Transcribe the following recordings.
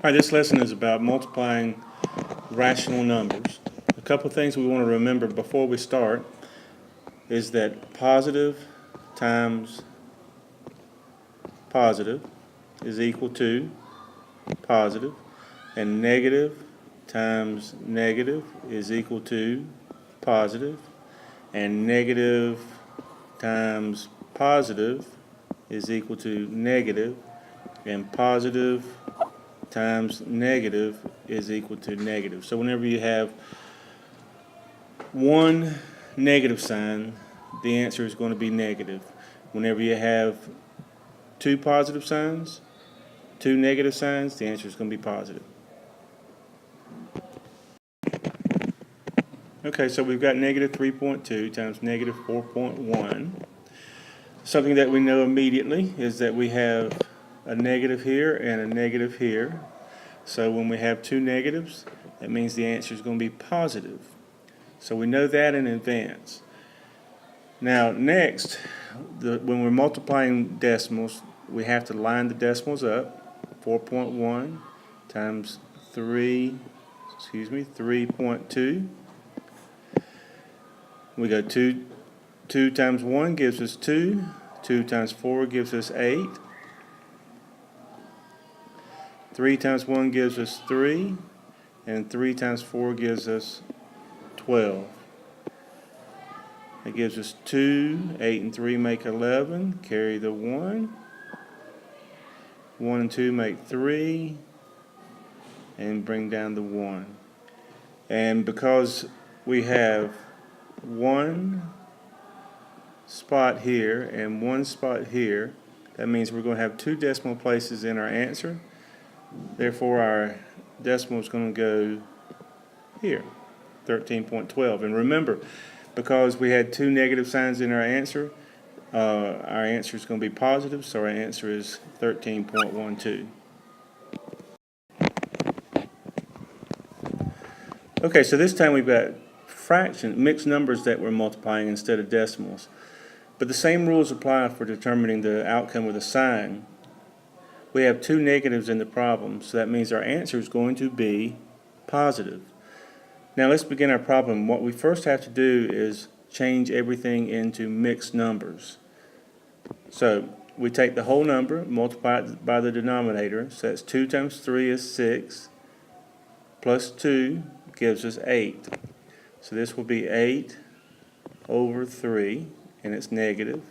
Alright, this lesson is about multiplying rational numbers. A couple of things we want to remember before we start is that positive times positive is equal to positive, and negative times negative is equal to positive, and negative times positive is equal to negative, and positive times negative is equal to negative. So whenever you have one negative sign, the answer is going to be negative. Whenever you have two positive signs, two negative signs, the answer is going to be positive. Okay, so we've got negative 3.2 times negative 4.1. Something that we know immediately is that we have a negative here and a negative here. So when we have two negatives, that means the answer is going to be positive. So we know that in advance. Now next, when we're multiplying decimals, we have to line the decimals up. 4.1 times 3.2. We go 2 times 1 gives us 2. 2 times 4 gives us 8. 3 times 1 gives us 3, and 3 times 4 gives us 12. It gives us 2, 8 and 3 make 11, carry the 1. 1 and 2 make 3, and bring down the 1. And because we have one spot here and one spot here, that means we're going to have two decimal places in our answer. Therefore, our decimal is going to go here, 13.12. And remember, because we had two negative signs in our answer is going to be positive, so our answer is 13.12. Okay, so this time we've got mixed numbers that we're multiplying instead of decimals. But the same rules apply for determining the outcome with a sign. We have two negatives in the problem, so that means our answer is going to be positive. Now let's begin our problem. What we first have to do is change everything into mixed numbers. So we take the whole number, multiply it by the denominator, so that's 2 times 3 is 6, plus 2 gives us 8. So this will be 8 over 3, and it's negative,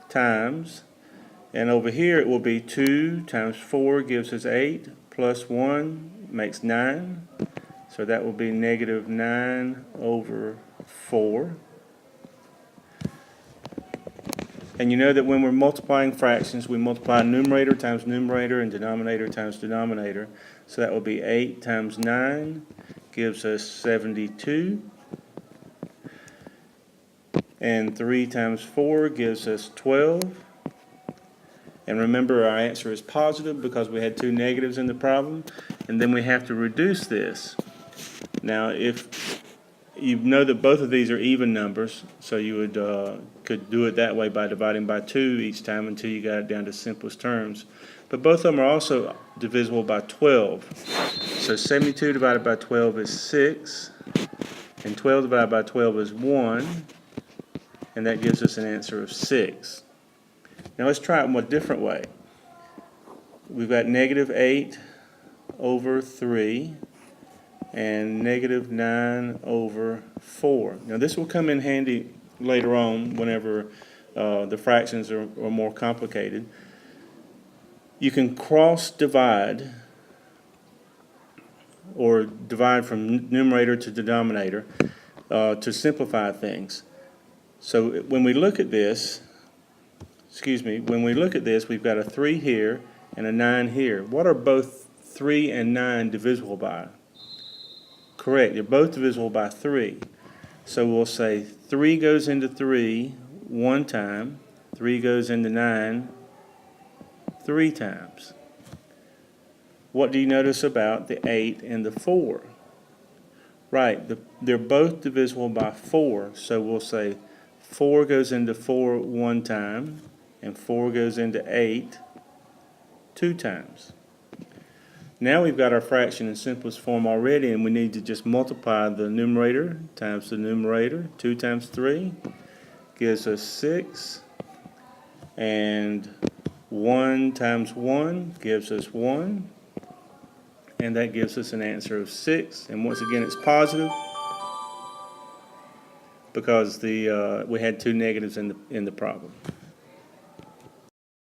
times, and over here it will be 2 times 4 gives us 8, plus 1 makes 9, so that will be negative 9 over 4. And you know that when we're multiplying fractions, we multiply numerator times numerator and denominator times denominator. So that will be 8 times 9 gives us 72. And 3 times 4 gives us 12. And remember, our answer is positive because we had two negatives in the problem. And then we have to reduce this. Now, if you know that both of these are even numbers, so you would could do it that way by dividing by 2 each time until you got it down to simplest terms. But both of them are also divisible by 12. So 72 divided by 12 is 6, and 12 divided by 12 is 1, and that gives us an answer of 6. Now let's try it in a different way. We've got negative 8 over 3. And negative 9 over 4. Now this will come in handy later on whenever the fractions are more complicated. You can cross divide or divide from numerator to denominator to simplify things. So when we look at this, we've got a 3 here and a 9 here. What are both 3 and 9 divisible by? Correct, they're both divisible by 3. So we'll say 3 goes into 3 one time, 3 goes into 9 3 times. What do you notice about the 8 and the 4? Right, they're both divisible by 4, so we'll say 4 goes into 4 one time, and 4 goes into 8 2 times. Now we've got our fraction in simplest form already, and we need to just multiply the numerator times the numerator. 2 times 3 gives us 6, and 1 times 1 gives us 1, and that gives us an answer of 6. And once again, it's positive because we had two negatives in the problem.